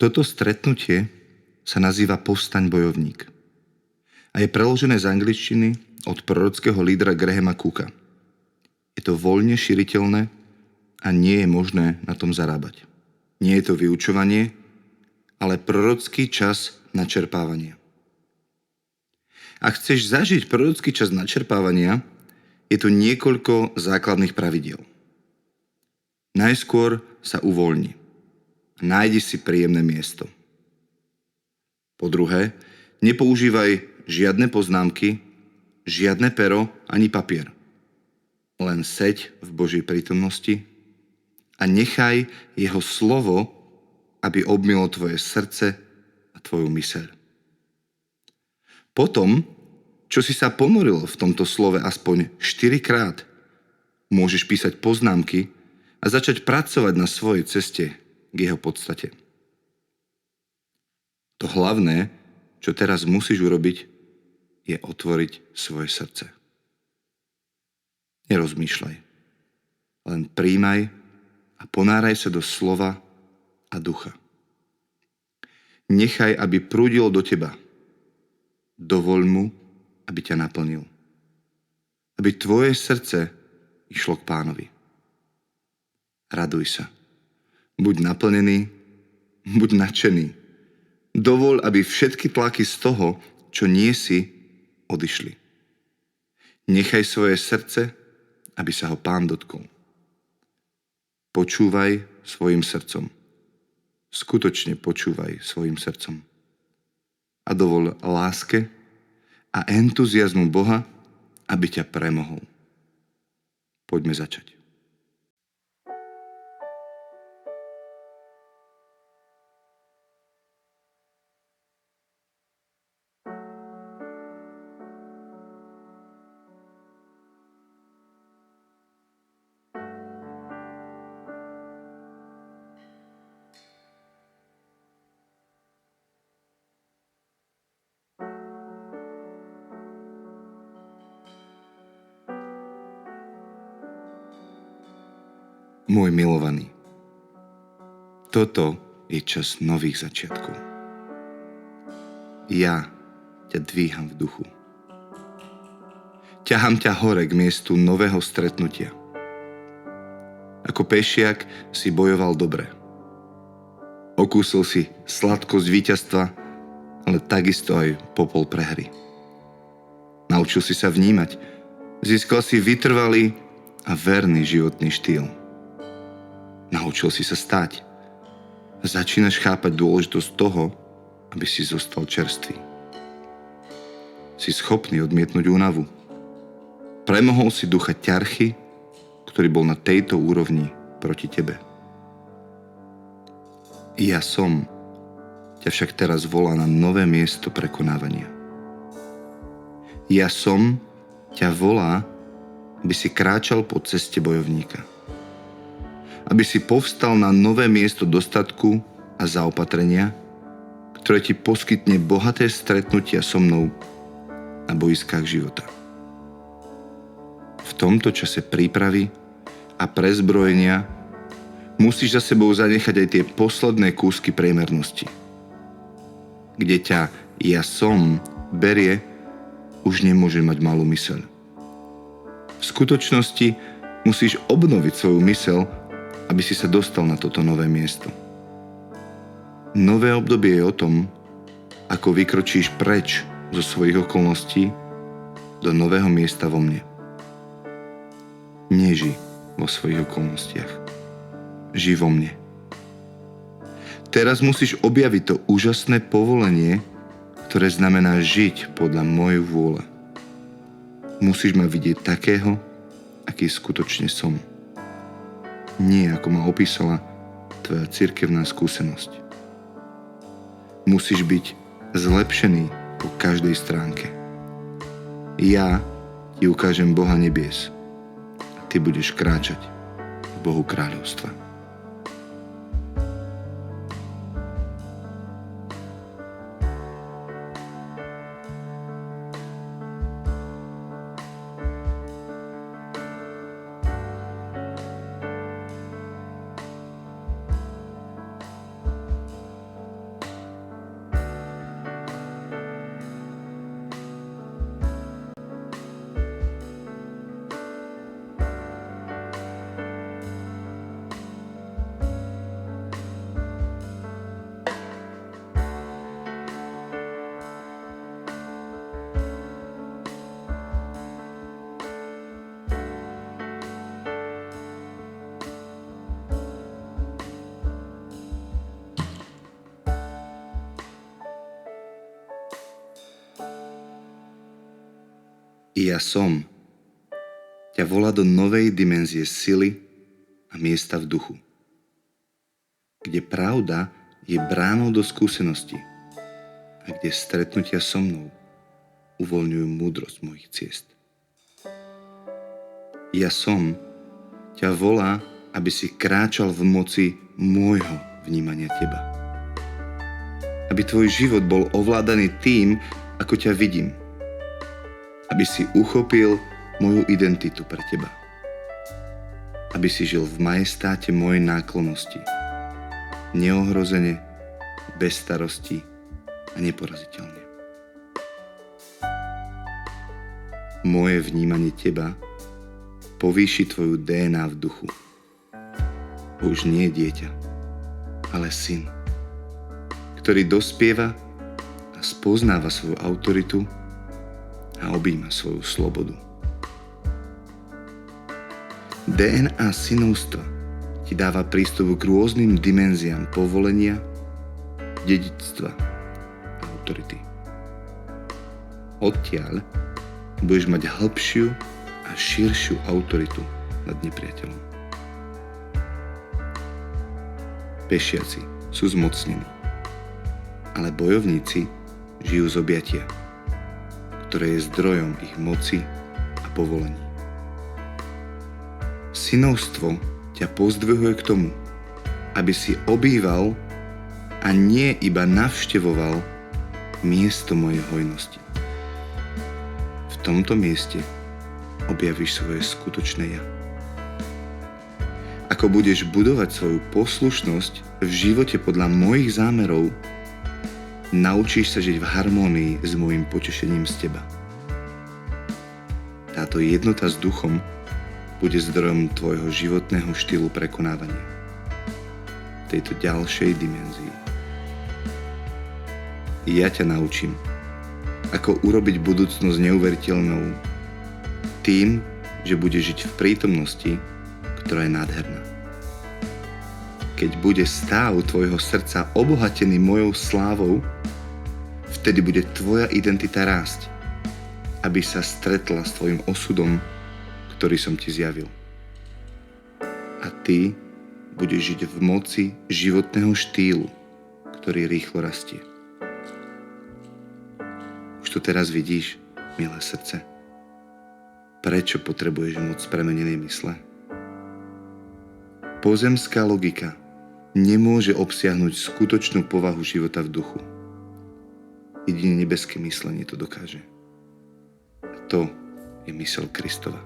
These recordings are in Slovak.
Toto stretnutie sa nazýva Povstaň bojovník a je preložené z angličtiny od prorockého lídra Grahama Cooka. Je to voľne šíriteľné a nie je možné na tom zarábať. Nie je to vyučovanie, ale prorocký čas načerpávania. Ak chceš zažiť prorocký čas načerpávania, je tu niekoľko základných pravidiel. Najskôr sa uvoľni a nájdi si príjemné miesto. Po druhé, nepoužívaj žiadne poznámky, žiadne pero ani papier. Len seď v Božej prítomnosti a nechaj jeho slovo, aby obmylo tvoje srdce a tvoju myseľ. Potom, čo si sa ponoril v tomto slove aspoň 4-krát, môžeš písať poznámky a začať pracovať na svojej ceste k jeho podstate. To hlavné, čo teraz musíš urobiť, je otvoriť svoje srdce. Nerozmýšľaj, len príjmaj a ponáraj sa do slova a ducha. Nechaj, aby prúdilo do teba. Dovoľ mu, aby ťa naplnil. Aby tvoje srdce išlo k Pánovi. Raduj sa. Buď naplnený, buď nadšený. Dovoľ, aby všetky tlaky z toho, čo nie si, odišli. Nechaj svoje srdce, aby sa ho Pán dotkol. Počúvaj svojim srdcom. Skutočne počúvaj svojim srdcom. A dovol láske a entuziazmu Boha, aby ťa premohol. Poďme začať. Môj milovaný, toto je čas nových začiatkov. Ja ťa dvíham v duchu. Ťahám ťa hore k miestu nového stretnutia. Ako pešiak si bojoval dobre. Okúsil si sladkosť víťazstva, ale takisto aj popol prehry. Naučil si sa vnímať, získal si vytrvalý a verný životný štýl. Naučil si sa stáť. Začínaš chápať dôležitosť toho, aby si zostal čerstvý. Si schopný odmietnúť únavu. Premohol si ducha ťarchy, ktorý bol na tejto úrovni proti tebe. Ja som ťa však teraz volá na nové miesto prekonávania. Ja som ťa volá, aby si kráčal po ceste bojovníka. Aby si povstal na nové miesto dostatku a zaopatrenia, ktoré ti poskytne bohaté stretnutia so mnou na bojiskách života. V tomto čase prípravy a prezbrojenia musíš za sebou zanechať aj tie posledné kúsky priemernosti. Kde ťa ja som berie, už nemôže mať malú myseľ. V skutočnosti musíš obnoviť svoju myseľ, aby si sa dostal na toto nové miesto. Nové obdobie je o tom, ako vykročíš preč zo svojich okolností do nového miesta vo mne. Neži vo svojich okolnostiach. Ži vo mne. Teraz musíš objaviť to úžasné povolenie, ktoré znamená žiť podľa mojej vôle. Musíš ma vidieť takého, aký skutočne som. Nie ako ma opísala tvoja cirkevná skúsenosť. Musíš byť zlepšený po každej stránke. Ja ti ukážem Boha nebies a ty budeš kráčať v Bohu kráľovstva. Ja som ťa volá do novej dimenzie sily a miesta v duchu, kde pravda je bránou do skúsenosti a kde stretnutia so mnou uvoľňujú múdrosť mojich ciest. Ja som ťa volá, aby si kráčal v moci môjho vnímania teba. Aby tvoj život bol ovládaný tým, ako ťa vidím. Aby si uchopil moju identitu pre teba. Aby si žil v majestáte mojej náklonnosti. Neohrozene, bez starosti a neporaziteľne. Moje vnímanie teba povýši tvoju DNA v duchu. Už nie dieťa, ale syn, ktorý dospieva a spoznáva svoju autoritu a objíma svoju slobodu. DNA synovstva ti dáva prístup k rôznym dimenziám povolenia, dedičstva a autority. Odtiaľ budeš mať hĺbšiu a širšiu autoritu nad nepriateľom. Pešiaci sú zmocnení, ale bojovníci žijú z objatia, ktoré je zdrojom ich moci a povolení. Synovstvo ťa pozdvihuje k tomu, aby si obýval a nie iba navštevoval miesto mojej hojnosti. V tomto mieste objavíš svoje skutočné ja. Ako budeš budovať svoju poslušnosť v živote podľa mojich zámerov, naučíš sa žiť v harmónii s môjim potešením z teba. Táto jednota s duchom bude zdrojom tvojho životného štýlu prekonávania v tejto ďalšej dimenzii. Ja ťa naučím, ako urobiť budúcnosť neuveriteľnou tým, že budeš žiť v prítomnosti, ktorá je nádherná. Keď bude stav tvojho srdca obohatený mojou slávou, vtedy bude tvoja identita rásť, aby sa stretla s tvojim osudom, ktorý som ti zjavil. A ty budeš žiť v moci životného štýlu, ktorý rýchlo rastie. Už to teraz vidíš, milé srdce? Prečo potrebuješ moc premenenej mysle? Pozemská logika nemôže obsiahnuť skutočnú povahu života v duchu. Jedine nebeské myslenie to dokáže. A to je myseľ Kristova.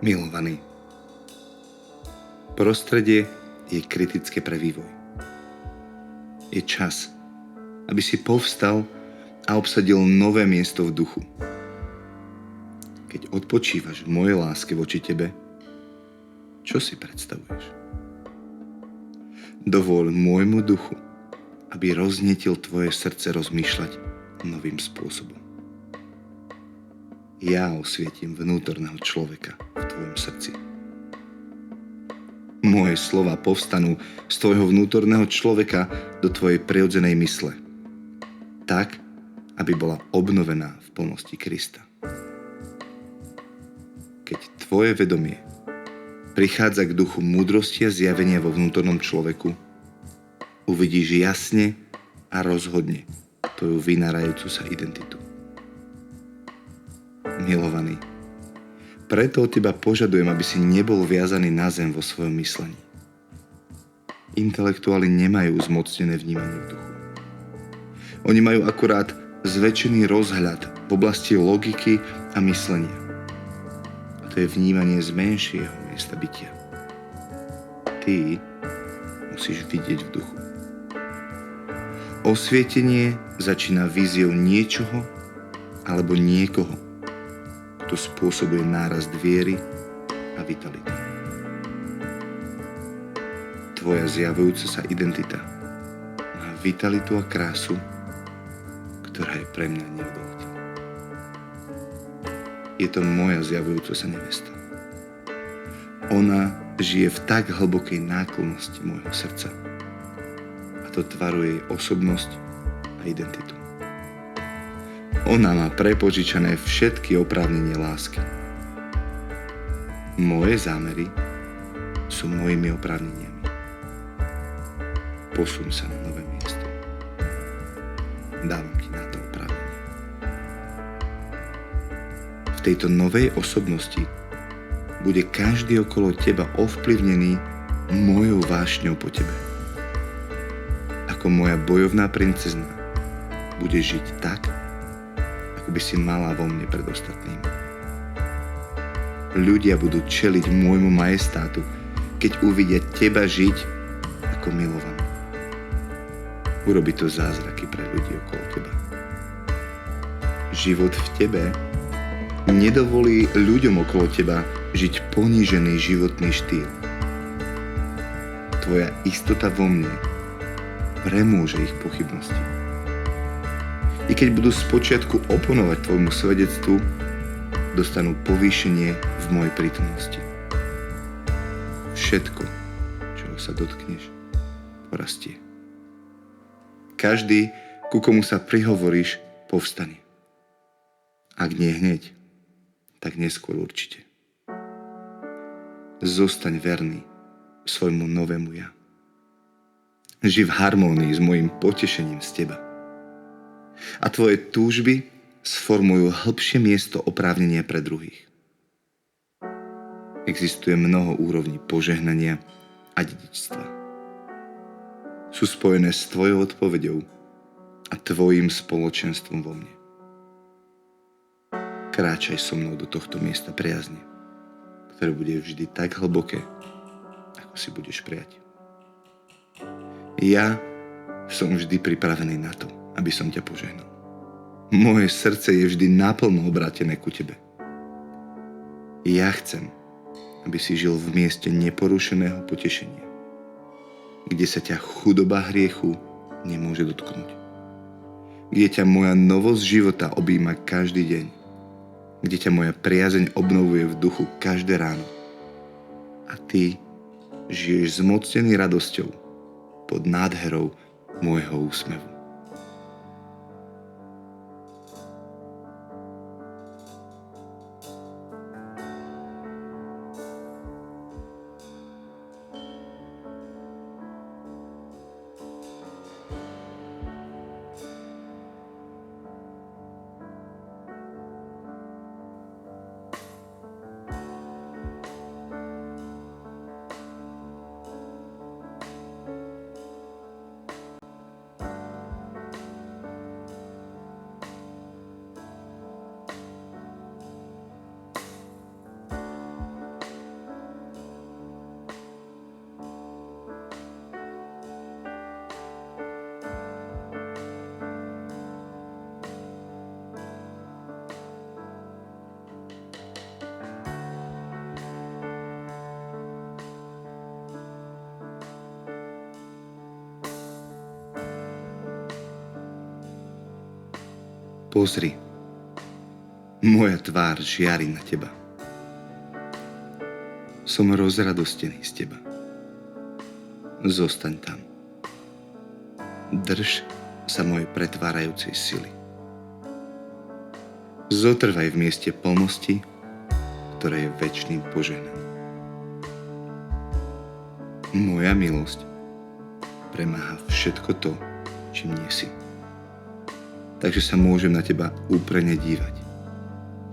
Milovaný, prostredie je kritické pre vývoj. Je čas, aby si povstal a obsadil nové miesto v duchu. Keď odpočívaš v mojej láske voči tebe, čo si predstavuješ? Dovol môjmu duchu, aby roznietil tvoje srdce rozmýšľať novým spôsobom. Ja osvietím vnútorného človeka v tvojom srdci. Moje slova povstanú z tvojho vnútorného človeka do tvojej prirodzenej mysle, tak, aby bola obnovená v plnosti Krista. Keď tvoje vedomie prichádza k duchu múdrosti a zjavenia vo vnútornom človeku, uvidíš jasne a rozhodne tvoju vynárajúcu sa identitu. Milovaný, Preto od teba požadujem, aby si nebol viazaný na zem vo svojom myslení. Intelektuáli nemajú zmocnené vnímanie v duchu. Oni majú akurát zväčšený rozhľad v oblasti logiky a myslenia. A to je vnímanie z menšieho miesta bytia. Ty musíš vidieť v duchu. Osvietenie začína víziou niečoho alebo niekoho, kto spôsobuje nárast viery a vitality. Tvoja zjavujúca sa identita má vitalitu a krásu, ktorá je pre mňa neodoliteľná. Je to moja zjavujúca sa nevesta. Ona žije v tak hlbokej náklonnosti môjho srdca. A to tvaruje jej osobnosť a identitu. Ona má prepožičané všetky oprávnenie lásky. Moje zámery sú mojimi oprávneniami. Posuň sa na nové miesto. Dávam ti na to oprávnenie. V tejto novej osobnosti bude každý okolo teba ovplyvnený mojou vášňou po tebe. Ako moja bojovná princezna bude žiť tak, ako by si mala vo mne pred ostatnými. Ľudia budú čeliť môjmu majestátu, keď uvidia teba žiť ako milovanú. Urobí to zázraky pre ľudí okolo teba. Život v tebe nedovolí ľuďom okolo teba žiť ponížený životný štýl. Tvoja istota vo mne premôže ich pochybnosti. I keď budú spočiatku oponovať tvojmu svedectvu, dostanú povýšenie v mojej prítomnosti. Všetko, čoho sa dotkneš, porastie. Každý, ku komu sa prihovoríš, povstane. Ak nie hneď, tak neskôr určite. Zostaň verný svojmu novému ja. Ži v harmónii s mojím potešením z teba. A tvoje túžby sformujú hĺbšie miesto oprávnenia pre druhých. Existuje mnoho úrovní požehnania a dedičstva. Sú spojené s tvojou odpoveďou a tvojim spoločenstvom vo mne. Kráčaj so mnou do tohto miesta priazne, ktoré bude vždy tak hlboké, ako si budeš prijať. Ja som vždy pripravený na to, aby som ťa požehnal. Moje srdce je vždy naplno obrátené ku tebe. Ja chcem, aby si žil v mieste neporušeného potešenia, kde sa ťa chudoba hriechu nemôže dotknúť. Kde ťa moja novosť života objíma každý deň. Kde ťa moja priazeň obnovuje v duchu každé ráno. A ty žiješ zmocnený radosťou pod nádherou môjho úsmevu. Pozri, moja tvár žiari na teba. Som rozradostený z teba. Zostaň tam. Drž sa mojej pretvárajúcej sily. Zotrvaj v mieste plnosti, ktoré je večným požehnaním. Moja milosť premáha všetko to, čím nie si. Takže sa môžem na teba úprene dívať,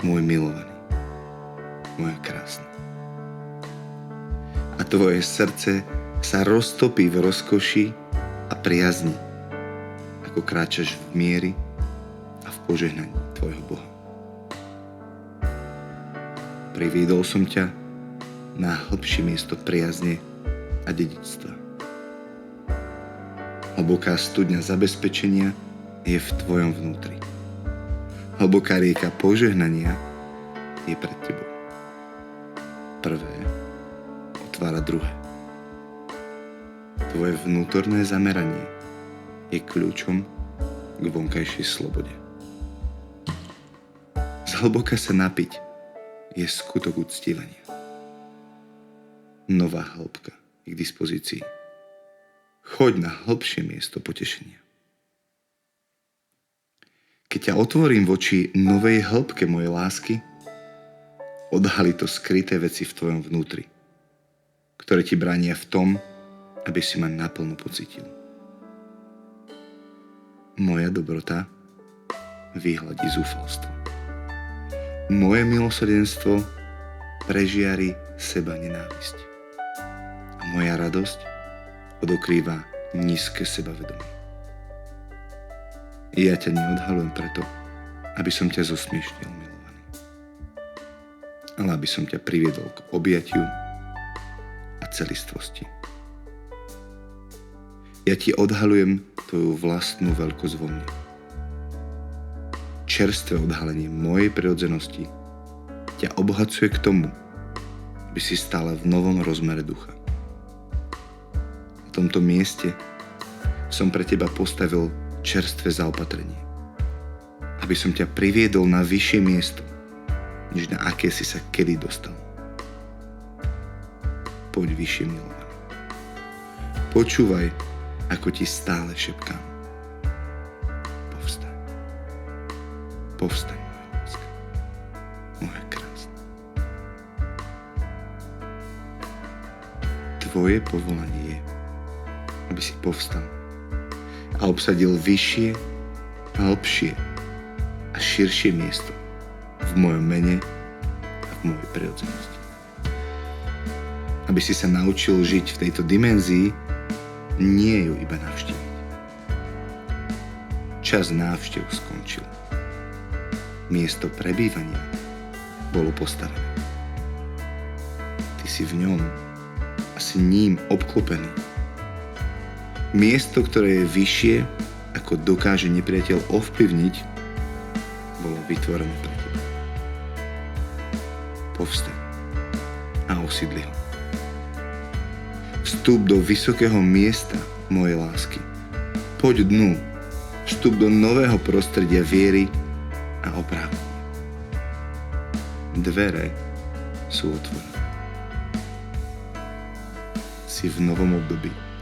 môj milovaný. moja krásna. A tvoje srdce sa roztopí v rozkoši a priazni, ako kráčaš v miery a v požehnaní tvojho Boha. Priviedol som ťa na hlbšie miesto priazne a dedičstva. Hlboká studňa zabezpečenia je v tvojom vnútri. Hlboká rieka požehnania je pred tebou. Prvé otvára druhé. Tvoje vnútorné zameranie je kľúčom k vonkajšej slobode. Zhlboka sa napiť je skutok uctívania. Nová hĺbka je k dispozícii. Choď na hlbšie miesto potešenia. Keď ťa otvorím voči novej hĺbke mojej lásky, odhalí to skryté veci v tvojom vnútri, ktoré ti bránia v tom, aby si ma naplno pocítil. Moja dobrota vyhladí zúfalstvo. Moje milosrdenstvo prežiari seba nenávisť. A moja radosť odokrýva nízke sebavedomie. Ja ťa neodhalujem preto, aby som ťa zosmiešnil, milovaný, ale aby som ťa priviedol k objatiu a celistvosti. Ja ti odhalujem tvoju vlastnú veľkosť vo mne. Čerstvé odhalenie mojej prirodzenosti ťa obohacuje k tomu, aby si stále v novom rozmere ducha. Na tomto mieste som pre teba postavil čerstvé zaopatrenie, aby som ťa priviedol na vyššie miesto, než na aké si sa kedy dostal. Poď vyššie, milovaný. Počúvaj, ako ti stále šepkám. Povstaň. Povstaň, moja láska. Moja krásna. Tvoje povolanie je, aby si povstal a obsadil vyššie, hlbšie a širšie miesto v mojom mene a v mojej prirodzenosti. Aby si sa naučil žiť v tejto dimenzii, nie ju iba navštíviť. Čas návštev skončil. Miesto prebývania bolo postavené. Ty si v ňom a si ním obklopený. Miesto, ktoré je vyššie, ako dokáže nepriateľ ovplyvniť, bolo vytvorené pre teba. Povstaň a osídli ho. Vstup do vysokého miesta mojej lásky. Poď dnu. Vstup do nového prostredia viery a oprávnenia. Dvere sú otvorené. Si v novom období.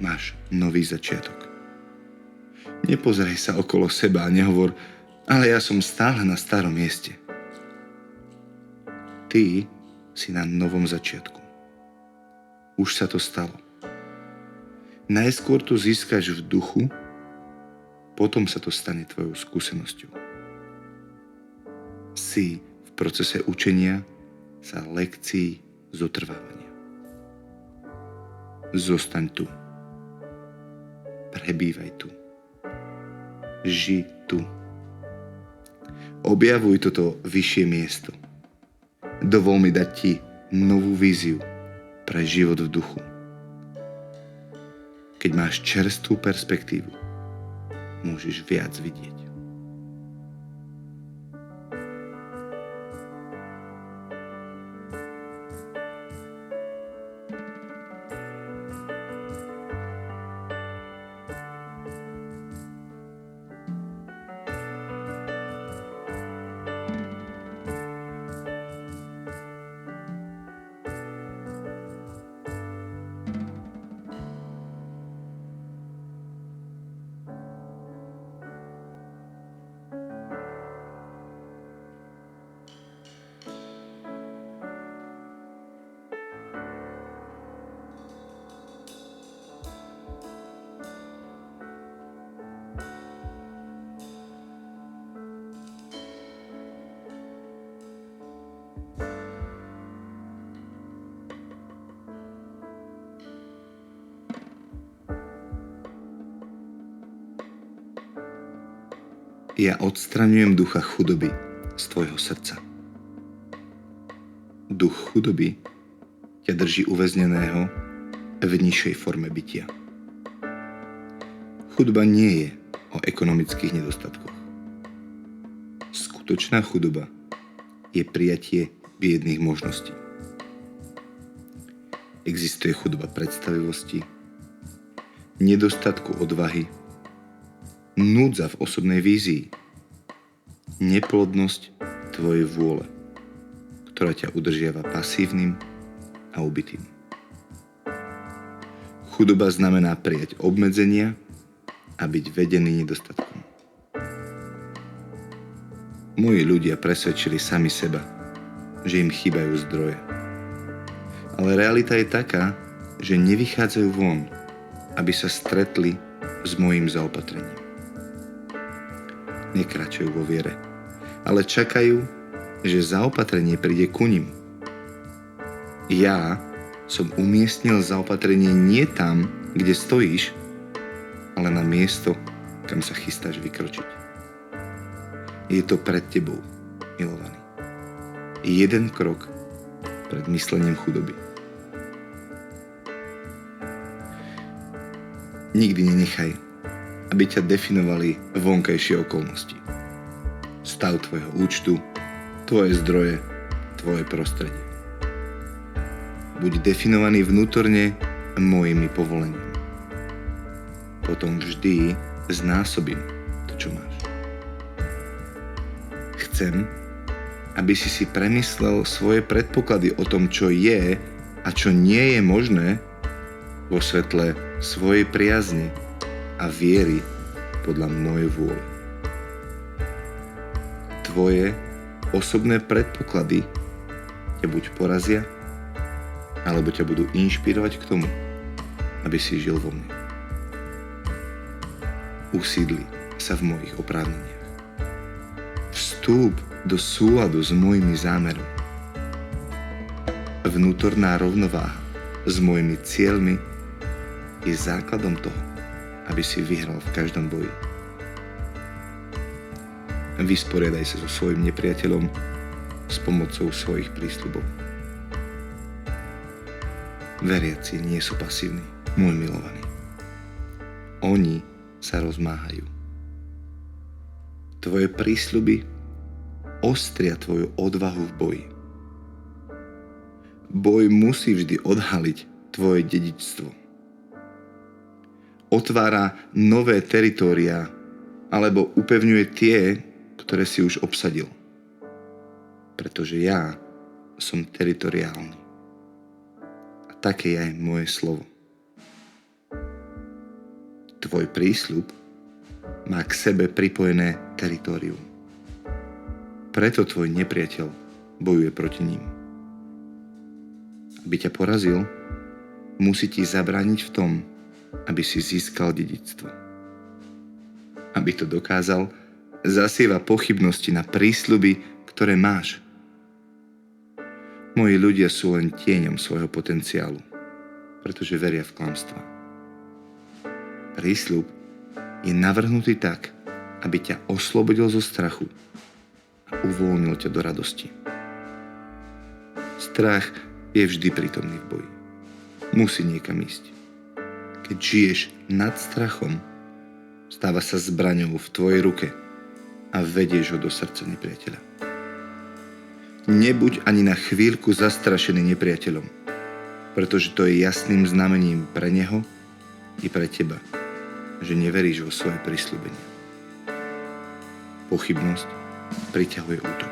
Máš nový začiatok. Nepozeraj sa okolo seba a nehovor, ale ja som stále na starom mieste. Ty si na novom začiatku. Už sa to stalo. Najskôr to získaš v duchu, potom sa to stane tvojou skúsenosťou. Si v procese učenia sa lekcií zotrvávania. Zostaň tu. Prebývaj tu. Ži tu. Objavuj toto vyššie miesto. Dovol mi dať ti novú víziu pre život v duchu. Keď máš čerstvú perspektívu, môžeš viac vidieť. Ja odstraňujem ducha chudoby z tvojho srdca. Duch chudoby ťa drží uväzneného v nižšej forme bytia. Chudoba nie je o ekonomických nedostatkoch. Skutočná chudoba je prijatie biedných možností. Existuje chudoba predstavivosti, nedostatku odvahy, núdza v osobnej vízii, neplodnosť tvojej vôle, ktorá ťa udržiava pasívnym a ubitým. Chudoba znamená prijať obmedzenia a byť vedený nedostatkom. Moji ľudia presvedčili sami seba, že im chýbajú zdroje. Ale realita je taká, že nevychádzajú von, aby sa stretli s mojím zaopatrením. Nekračujú vo viere, ale čakajú, že zaopatrenie príde ku nim. Ja som umiestnil zaopatrenie nie tam, kde stojíš, ale na miesto, kam sa chystáš vykročiť. Je to pred tebou, milovaný. Jeden krok pred myslením chudoby. Nikdy nenechaj, aby ťa definovali vonkajšie okolnosti. Stav tvojho účtu, tvoje zdroje, tvoje prostredie. Buď definovaný vnútorne mojimi povoleniami. Potom vždy znásobím to, čo máš. Chcem, aby si premyslel svoje predpoklady o tom, čo je a čo nie je možné vo svetle svojej priazne a viery podľa mojej vôle. Tvoje osobné predpoklady ťa buď porazia, alebo ťa budú inšpirovať k tomu, aby si žil vo mne. Usídli sa v mojich oprávneniach. Vstúp do súladu s mojimi zámermi. Vnútorná rovnováha s mojimi cieľmi je základom toho, aby si vyhral v každom boji. Vysporiadaj sa so svojím nepriateľom s pomocou svojich prísľubov. Veriaci nie sú pasívni, môj milovaný. Oni sa rozmáhajú. Tvoje prísľuby ostria tvoju odvahu v boji. Boj musí vždy odhaliť tvoje dedičstvo. Otvára nové teritória alebo upevňuje tie, ktoré si už obsadil. Pretože ja som teritoriálny. A také je aj moje slovo. Tvoj prísľub má k sebe pripojené teritórium. Preto tvoj nepriateľ bojuje proti ním. Aby ťa porazil, musí ti zabrániť v tom, aby si získal dedičstvo. Aby to dokázal, zasieva pochybnosti na prísľuby, ktoré máš. Moji ľudia sú len tieňom svojho potenciálu, pretože veria v klamstvá. Prísľub je navrhnutý tak, aby ťa oslobodil zo strachu a uvoľnil ťa do radosti. Strach je vždy prítomný v boji. Musí niekam ísť. Keď žiješ nad strachom, stáva sa zbraňou v tvojej ruke a vedieš ho do srdca nepriateľa. Nebuď ani na chvíľku zastrašený nepriateľom, pretože to je jasným znamením pre neho i pre teba, že neveríš vo svoje prisľúbenie. Pochybnosť priťahuje útok.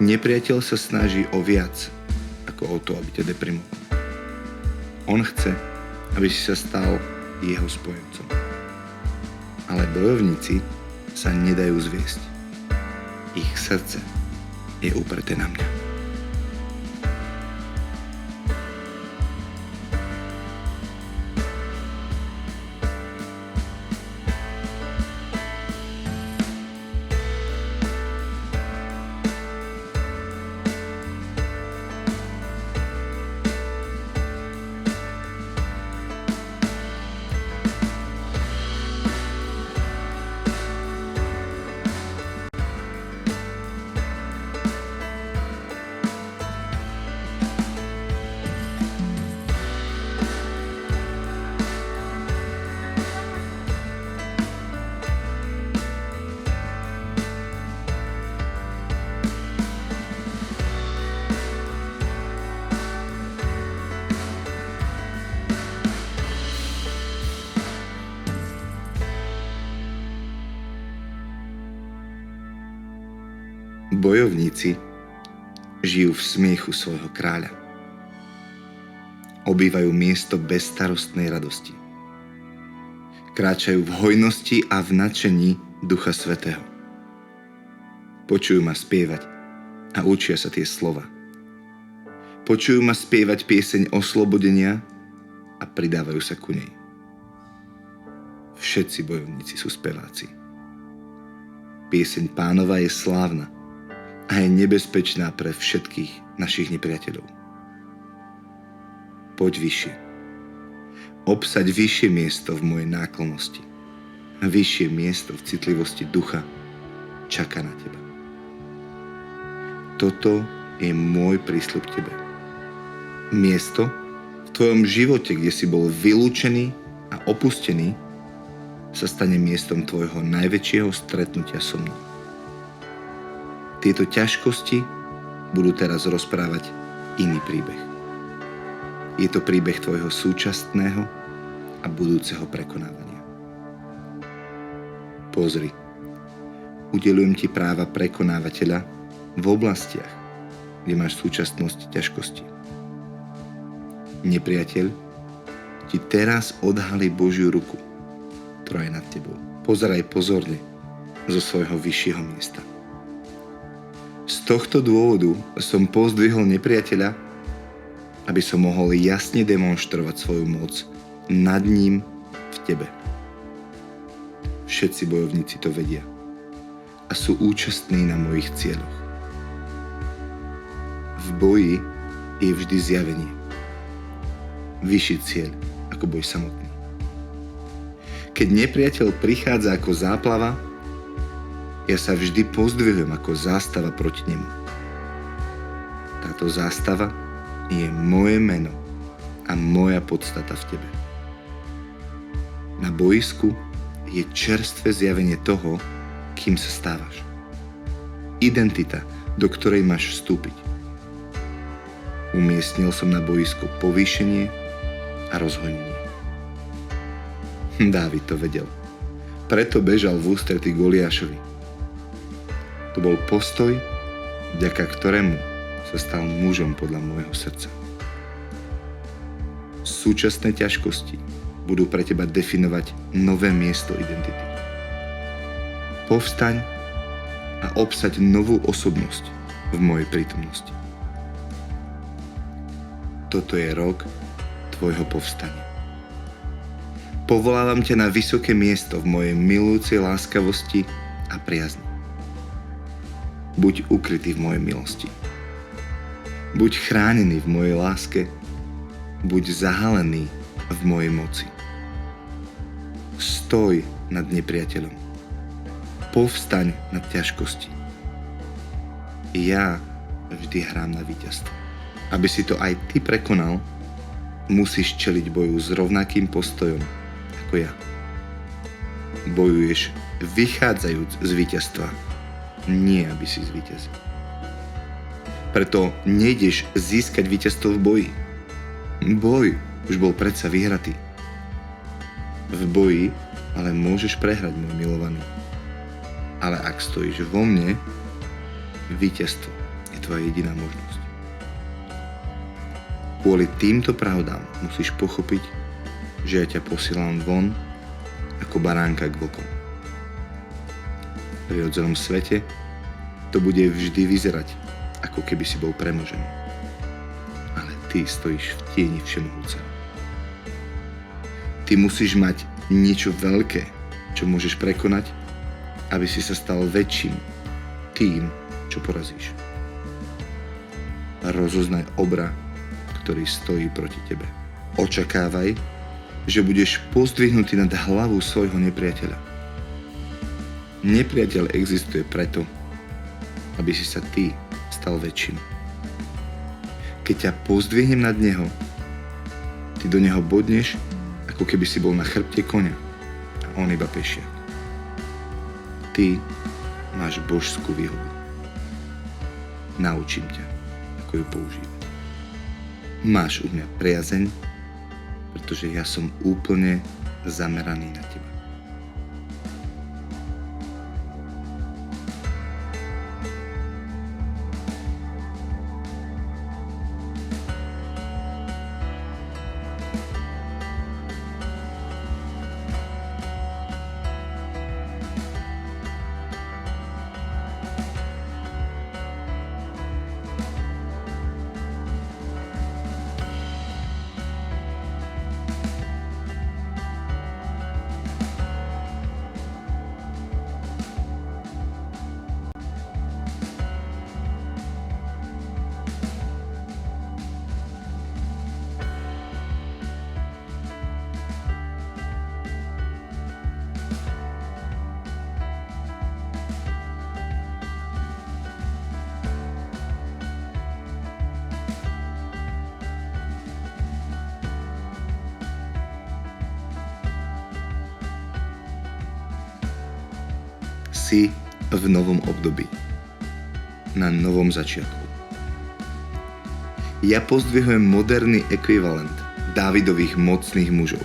Nepriateľ sa snaží o viac ako o to, aby ťa deprimoval. On chce, aby si sa stal jeho spojencom. Ale bojovníci sa nedajú zviesť. Ich srdce je upreté na mňa. Bojovníci žijú v smiechu svojho kráľa. Obývajú miesto bezstarostnej radosti. Kráčajú v hojnosti a v nadšení Ducha Svätého. Počujú ma spievať a učia sa tie slova. Počujú ma spievať pieseň oslobodenia a pridávajú sa ku nej. Všetci bojovníci sú speváci. Pieseň Pánova je slávna a je nebezpečná pre všetkých našich nepriateľov. Poď vyššie. Obsaď vyššie miesto v mojej náklonnosti. A vyššie miesto v citlivosti ducha čaká na teba. Toto je môj prísľub tebe. Miesto v tvojom živote, kde si bol vylúčený a opustený, sa stane miestom tvojho najväčšieho stretnutia so mnou. Tieto ťažkosti budú teraz rozprávať iný príbeh. Je to príbeh tvojho súčasného a budúceho prekonávania. Pozri, udeľujem ti práva prekonávateľa v oblastiach, kde máš v súčasnosti ťažkosti. Nepriateľ ti teraz odhalí Božiu ruku, ktorá je nad tebou. Pozeraj pozorne zo svojho vyššieho miesta. Z tohto dôvodu som pozdvihol nepriateľa, aby som mohol jasne demonštrovať svoju moc nad ním v tebe. Všetci bojovníci to vedia a sú účastní na mojich cieľoch. V boji je vždy zjavenie. Vyšší cieľ ako boj samotný. Keď nepriateľ prichádza ako záplava, ja sa vždy pozdvihujem ako zástava proti nemu. Táto zástava je moje meno a moja podstata v tebe. Na boisku je čerstvé zjavenie toho, kým sa stávaš. Identita, do ktorej máš vstúpiť. Umiestnil som na boisku povýšenie a rozhojnenie. Dávid to vedel. Preto bežal v ústretí Goliášovi. To bol postoj, vďaka ktorému sa stal mužom podľa môjho srdca. Súčasné ťažkosti budú pre teba definovať nové miesto identity. Povstaň a obsaď novú osobnosť v mojej prítomnosti. Toto je rok tvojho povstania. Povolávam ťa na vysoké miesto v mojej milujúcej láskavosti a priazni. Buď ukrytý v mojej milosti. Buď chránený v mojej láske, buď zahalený v mojej moci. Stoj nad nepriateľom. Povstaň nad ťažkosti. Ja vždy hrám na víťazstvo. Aby si to aj ty prekonal, musíš čeliť boju s rovnakým postojom ako ja. Bojuješ vychádzajúc z víťazstva, nie aby si zvíťazil. Preto nejdeš získať víťazstvo v boji. Boj už bol predsa vyhratý. V boji ale môžeš prehrať, môj milovaný. Ale ak stojíš vo mne, víťazstvo je tvoja jediná možnosť. Kvôli týmto pravdám musíš pochopiť, že ja ťa posielam von ako baránka k vlkom. V prirodzenom svete to bude vždy vyzerať, ako keby si bol premožený. Ale ty stojíš v tieni Všemohúceho. Ty musíš mať niečo veľké, čo môžeš prekonať, aby si sa stal väčším tým, čo porazíš. Rozoznaj obra, ktorý stojí proti tebe. Očakávaj, že budeš pozdvihnutý nad hlavu svojho nepriateľa. Nepriateľ existuje preto, aby si sa ty stal väčším. Keď ťa pozdvihnem nad neho, ty do neho bodneš, ako keby si bol na chrbte koňa a on iba pešiak. Ty máš božskú výhodu. Naučím ťa, ako ju používať. Máš u mňa priazeň, pretože ja som úplne zameraný na teba. si v novom období. Na novom začiatku. Ja pozdvihujem moderný ekvivalent Dávidových mocných mužov.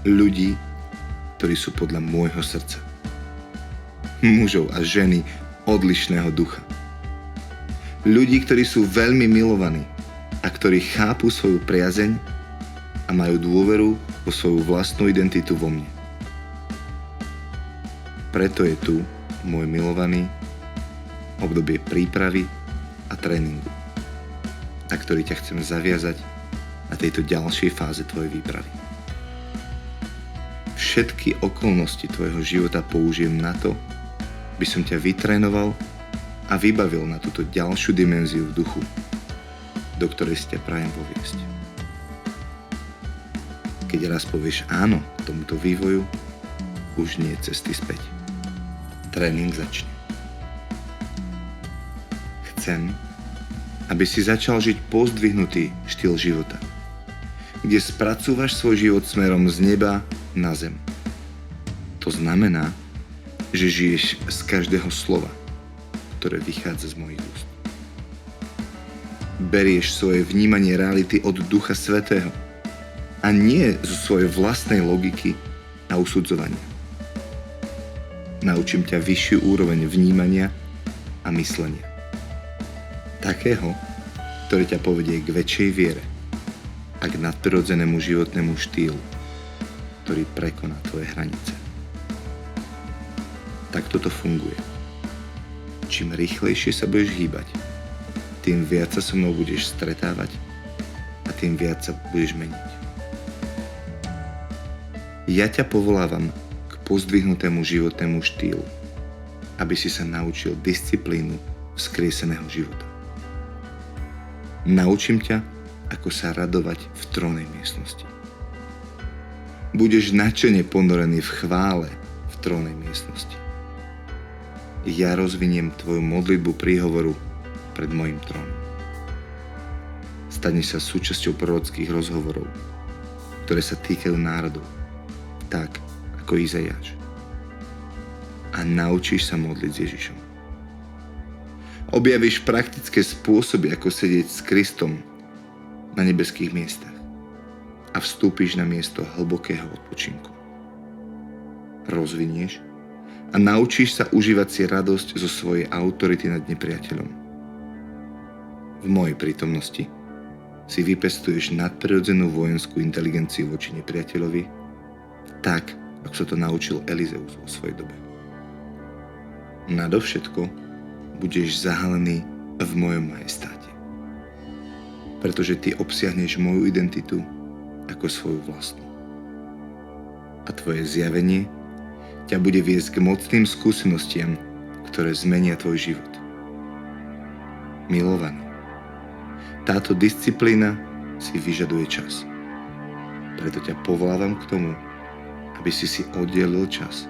Ľudí, ktorí sú podľa môjho srdca. Mužov a ženy odlišného ducha. Ľudí, ktorí sú veľmi milovaní a ktorí chápu svoju priazeň a majú dôveru vo svoju vlastnú identitu vo mne. Preto je tu, môj milovaný, obdobie prípravy a tréningu, na ktorý ťa chcem zaviazať na tejto ďalšej fáze tvojej výpravy. Všetky okolnosti tvojho života použijem na to, by som ťa vytrénoval a vybavil na túto ďalšiu dimenziu v duchu, do ktorej si ťa prajem poviesť. Keď raz povieš áno tomuto vývoju, už nie je cesty späť. Tréning začne. Chcem, aby si začal žiť pozdvihnutý štýl života, kde spracúvaš svoj život smerom z neba na zem. To znamená, že žiješ z každého slova, ktoré vychádza z mojich úst. Berieš svoje vnímanie reality od Ducha Svätého a nie zo svojej vlastnej logiky a usudzovania. Naučím ťa vyššiu úroveň vnímania a myslenia. Takého, ktorý ťa povedie k väčšej viere a k nadprirodzenému životnému štýlu, ktorý prekoná tvoje hranice. Tak toto funguje. Čím rýchlejšie sa budeš hýbať, tým viac sa so mnou budeš stretávať a tým viac sa budeš meniť. Ja ťa povolávam k pozdvihnutému životnému štýlu, aby si sa naučil disciplínu vzkrieseného života. Naučím ťa, ako sa radovať v trónnej miestnosti. Budeš nadšene ponorený v chvále v trónnej miestnosti. Ja rozviniem tvoju modlitbu príhovoru pred mojím trónom. Stane sa súčasťou prorockých rozhovorov, ktoré sa týkajú národov, tak ako Izaiáš. A naučíš sa modliť s Ježišom. Objavíš praktické spôsoby, ako sedieť s Kristom na nebeských miestach a vstúpiš na miesto hlbokého odpočinku. Rozvinieš a naučíš sa užívať si radosť zo svojej autority nad nepriateľom. V mojej prítomnosti si vypestuješ nadprirodzenú vojenskú inteligenciu voči nepriateľovi, tak, ako sa to naučil Elizeus vo svojej dobe. Nadovšetko budeš zahalený v mojom majestáte, pretože ty obsiahneš moju identitu ako svoju vlastnú. A tvoje zjavenie ťa bude viesť k mocným skúsenostiam, ktoré zmenia tvoj život. Milovaný, táto disciplína si vyžaduje čas. Preto ťa povolávam k tomu, aby si oddelil čas,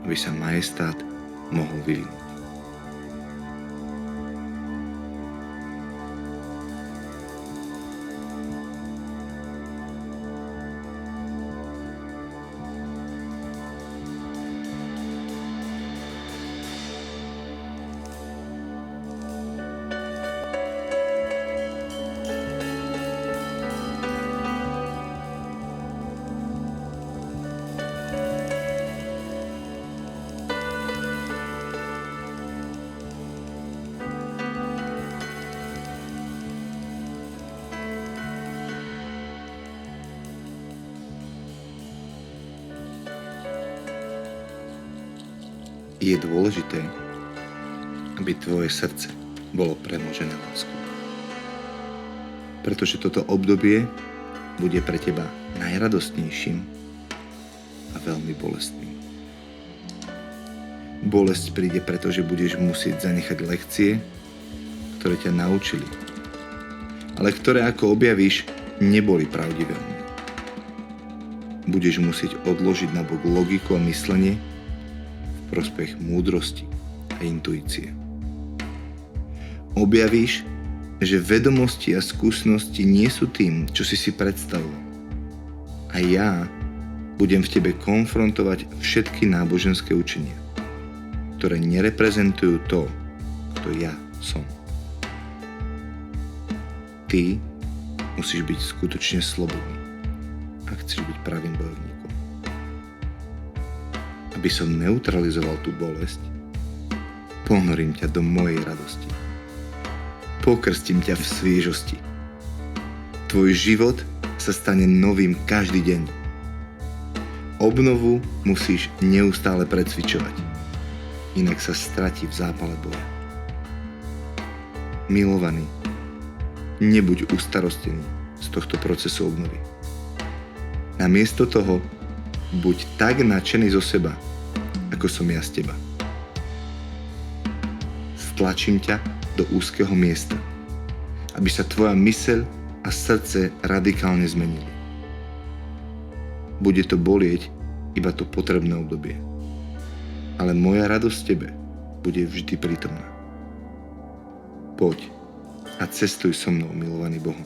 aby sa majestát mohol vyvinúť. Je dôležité, aby tvoje srdce bolo premožené láskou. Pretože toto obdobie bude pre teba najradostnejším a veľmi bolestným. Bolesť príde, pretože budeš musieť zanechať lekcie, ktoré ťa naučili, ale ktoré, ako objavíš, neboli pravdivé. Budeš musieť odložiť na bok logiku a myslenie v prospech múdrosti a intuície. Objavíš, že vedomosti a skúsenosti nie sú tým, čo si predstavoval. A ja budem v tebe konfrontovať všetky náboženské učenia, ktoré nereprezentujú to, kto ja som. Ty musíš byť skutočne slobodný, ak chceš byť pravým bojovníkom. Aby som neutralizoval tú bolesť, ponorím ťa do mojej radosti. Pokrstím ťa v sviežosti. Tvoj život sa stane novým každý deň. Obnovu musíš neustále precvičovať, inak sa stratí v zápale boja. Milovaný, nebuď ustarostený z tohto procesu obnovy. Namiesto toho, buď tak nadšený zo seba, ako som ja z teba. Stlačím ťa do úzkeho miesta, aby sa tvoja myseľ a srdce radikálne zmenili. Bude to bolieť iba to potrebné obdobie, ale moja radosť v tebe bude vždy prítomná. Poď a cestuj so mnou, milovaný Bohom.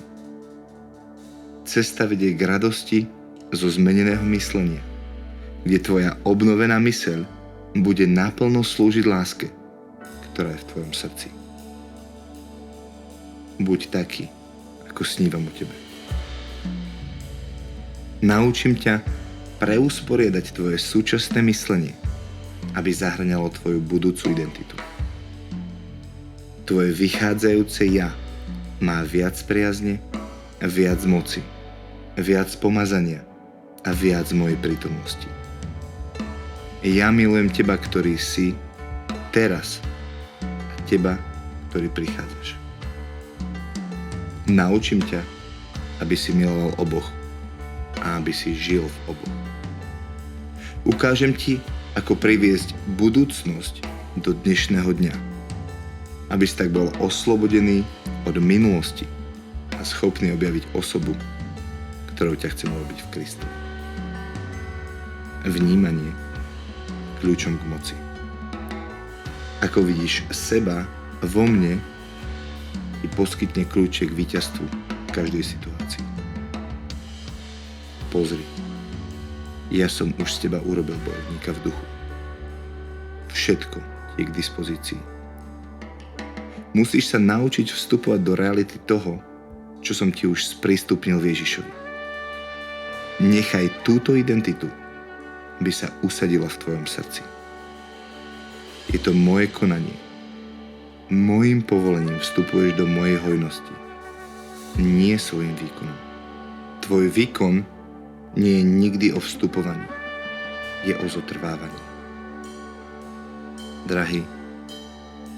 Cesta vedie k radosti zo zmeneného myslenia, kde tvoja obnovená myseľ bude naplno slúžiť láske, ktorá je v tvojom srdci. Buď taký, ako snívam o tebe. Naučím ťa preusporiadať tvoje súčasné myslenie, aby zahŕňalo tvoju budúcu identitu. Tvoje vychádzajúce ja má viac priazne, viac moci, viac pomazania a viac mojej prítomnosti. Ja milujem teba, ktorý si teraz, a teba, ktorý prichádzaš. Naučím ťa, aby si miloval oboch a aby si žil v oboch. Ukážem ti, ako priviesť budúcnosť do dnešného dňa, aby si tak bol oslobodený od minulosti a schopný objaviť osobu, ktorou ťa chcem urobiť v Kristovi. Vnímanie kľúčom k moci. Ako vidíš seba vo mne, ti poskytne kľúče k víťazstvu v každej situácii. Pozri, ja som už z teba urobil bojovníka v duchu. Všetko je k dispozícii. Musíš sa naučiť vstupovať do reality toho, čo som ti už sprístupnil Ježišovi. Nechaj túto identitu, by sa usadila v tvojom srdci. Je to moje konanie. Mojím povolením vstupuješ do mojej hojnosti. Nie svojim výkonom. Tvoj výkon nie je nikdy o vstupovaní. Je o zotrvávaní. Drahý,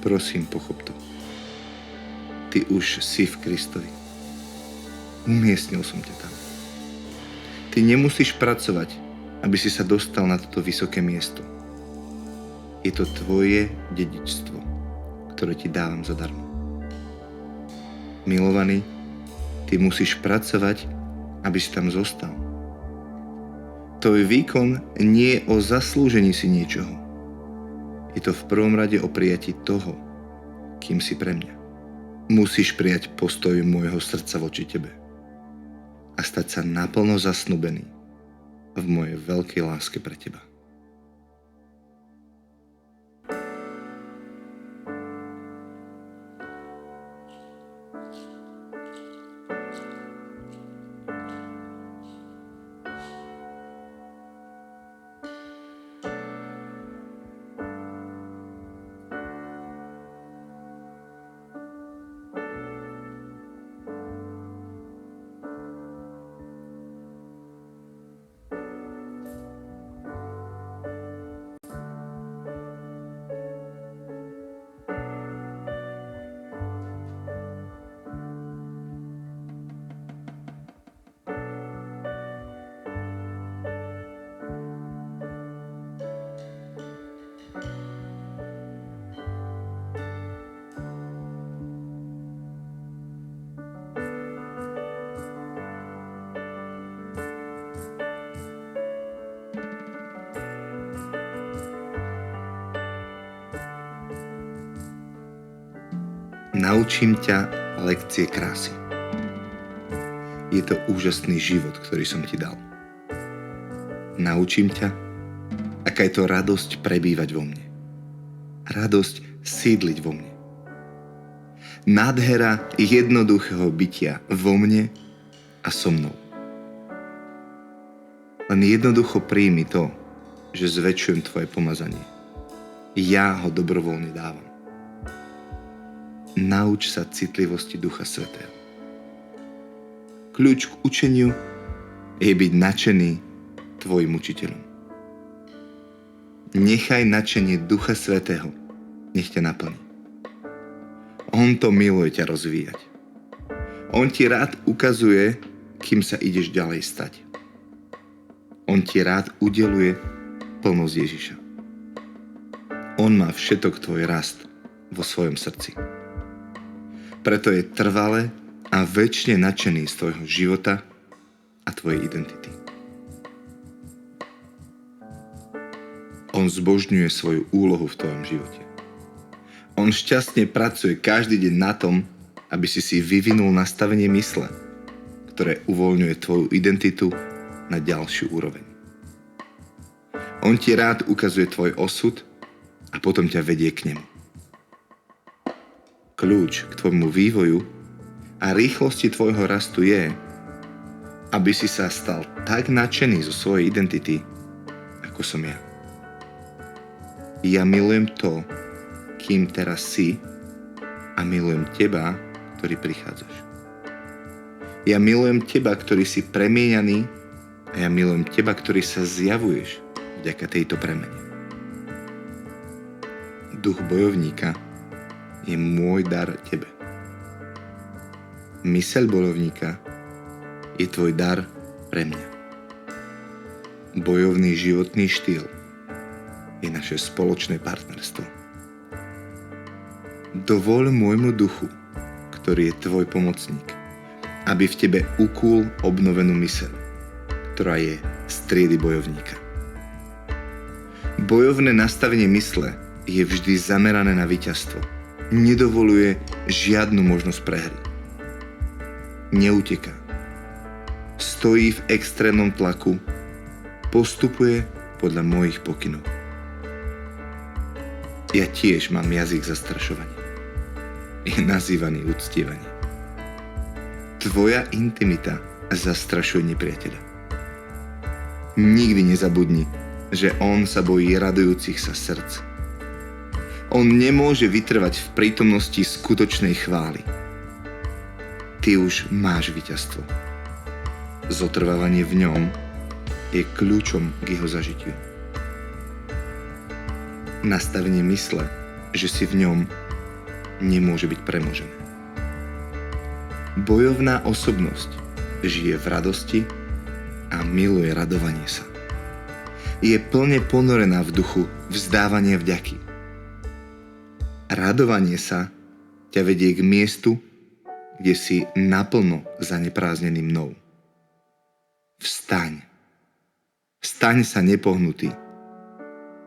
prosím, pochop to. Ty už si v Kristovi. Umiestnil som ťa tam. Ty nemusíš pracovať, aby si sa dostal na toto vysoké miesto. Je to tvoje dedičstvo, ktoré ti dávam zadarmo. Milovaný, ty musíš pracovať, aby si tam zostal. Tvoj výkon nie je o zaslúžení si niečoho. Je to v prvom rade o prijatí toho, kým si pre mňa. Musíš prijať postoj môjho srdca voči tebe a stať sa naplno zasnúbený v mojej veľkej láske pre teba. Naučím ťa lekcie krásy. Je to úžasný život, ktorý som ti dal. Naučím ťa, aká je to radosť prebývať vo mne. radosť sídliť vo mne. Nádhera jednoduchého bytia vo mne a so mnou. Len jednoducho príjmi to, že zväčšujem tvoje pomazanie. Ja ho dobrovoľne dávam. Nauč sa citlivosti Ducha Svätého. Kľúč k učeniu je byť nadšený tvojim učiteľom. Nechaj nadšenie Ducha Svätého, nech ťa naplní. On to miluje ťa rozvíjať. On ti rád ukazuje, kým sa ideš ďalej stať. On ti rád udeluje plnosť Ježiša. On má všetok tvoj rast vo svojom srdci. Preto je trvale a večne nadšený z tvojho života a tvojej identity. On zbožňuje svoju úlohu v tvojom živote. On šťastne pracuje každý deň na tom, aby si vyvinul nastavenie mysle, ktoré uvoľňuje tvoju identitu na ďalšiu úroveň. On ti rád ukazuje tvoj osud a potom ťa vedie k nemu. Kľúč k tvojmu vývoju a rýchlosti tvojho rastu je, aby si sa stal tak nadšený zo svojej identity, ako som ja. Ja milujem to, kým teraz si, a milujem teba, ktorý prichádzaš. Ja milujem teba, ktorý si premieňaný, a ja milujem teba, ktorý sa zjavuješ vďaka tejto premene. Duch bojovníka je môj dar tebe. Myseľ bojovníka je tvoj dar pre mňa. Bojovný životný štýl je naše spoločné partnerstvo. Dovoľ môjmu duchu, ktorý je tvoj pomocník, aby v tebe ukúl obnovenú myseľ, ktorá je z triedy bojovníka. Bojovné nastavenie mysle je vždy zamerané na víťazstvo. Nedovoluje žiadnu možnosť prehry. Neuteká. Stojí v extrémnom tlaku, postupuje podľa mojich pokynov. Ja tiež mám jazyk zastrašovania. Je nazývaný uctievanie. Tvoja intimita zastrašuje nepriateľa. Nikdy nezabudni, že on sa bojí radujúcich sa srdc. On nemôže vytrvať v prítomnosti skutočnej chvály. Ty už máš víťazstvo. Zotrvávanie v ňom je kľúčom k jeho zažitiu. Nastavenie mysle, že si v ňom, nemôže byť premožené. Bojovná osobnosť žije v radosti a miluje radovanie sa. Je plne ponorená v duchu vzdávania vďaky. Radovanie sa ťa vedie k miestu, kde si naplno zaneprázdnený mnou. Vstaň. Staň sa nepohnutý.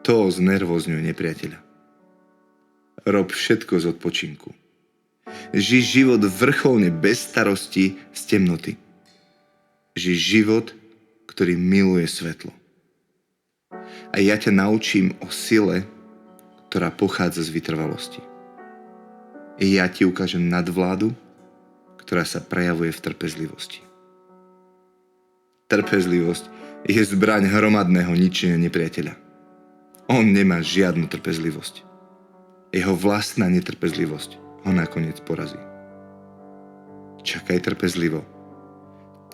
To znervozňuje nepriateľa. Rob všetko z odpočinku. Žij život vrcholne bez starosti z temnoty. Žij život, ktorý miluje svetlo. A ja ťa naučím o sile, ktorá pochádza z vytrvalosti. Ja ti ukážem nadvládu, ktorá sa prejavuje v trpezlivosti. Trpezlivosť je zbraň hromadného ničenia nepriateľa. On nemá žiadnu trpezlivosť. Jeho vlastná netrpezlivosť ho nakoniec porazí. Čakaj trpezlivo.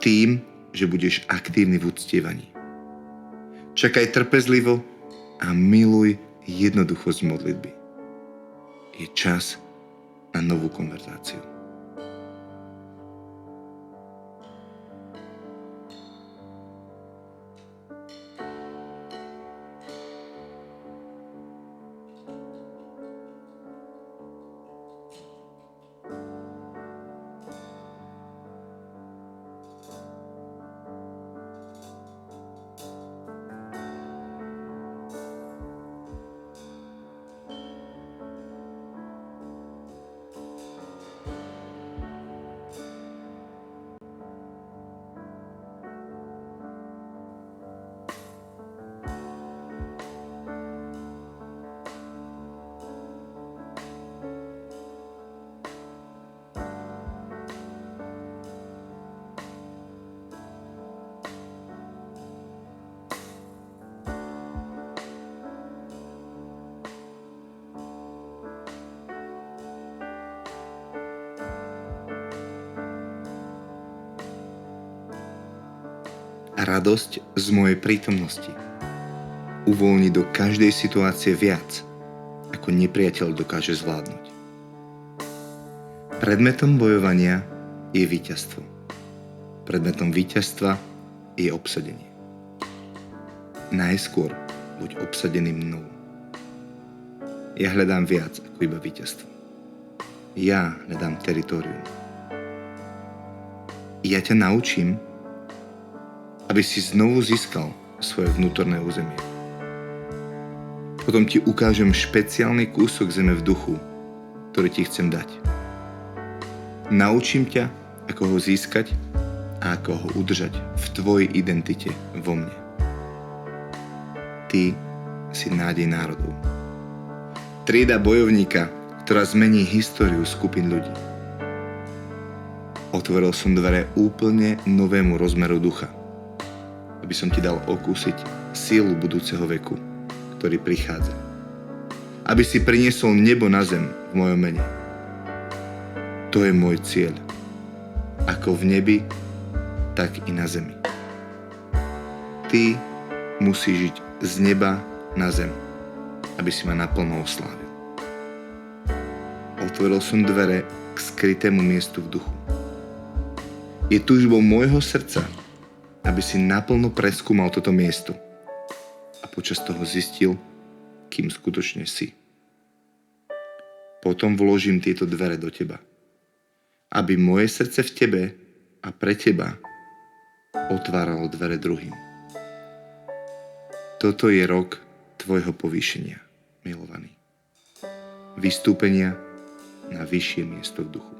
Tým, že budeš aktívny v uctievaní. Čakaj trpezlivo a miluj jednoduchosť modlitby. Je čas na novú konverzáciu. radosť z mojej prítomnosti. Uvoľni do každej situácie viac, ako nepriateľ dokáže zvládnuť. Predmetom bojovania je víťazstvo. Predmetom víťazstva je obsadenie. Najskôr buď obsadený mnou. Ja hľadám viac ako iba víťazstvo. Ja hľadám teritorium. Ja ťa naučím, aby si znovu získal svoje vnútorné územie. Potom ti ukážem špeciálny kúsok zeme v duchu, ktorý ti chcem dať. Naučím ťa, ako ho získať a ako ho udržať v tvojej identite vo mne. Ty si nádej národov. Trieda bojovníka, ktorá zmení históriu skupín ľudí. Otvoril som dvere úplne novému rozmeru ducha, aby som ti dal okúsiť sílu budúceho veku, ktorý prichádza. Aby si priniesol nebo na zem v mojom mene. To je môj cieľ. Ako v nebi, tak i na zemi. Ty musíš žiť z neba na zem, aby si ma naplno oslávil. Otvoril som dvere k skrytému miestu v duchu. Je túžbou môjho srdca, aby si naplno preskúmal toto miesto a počas toho zistil, kým skutočne si. Potom vložím tieto dvere do teba, aby moje srdce v tebe a pre teba otváralo dvere druhým. Toto je rok tvojho povýšenia, milovaný. Vystúpenia na vyššie miesto v duchu.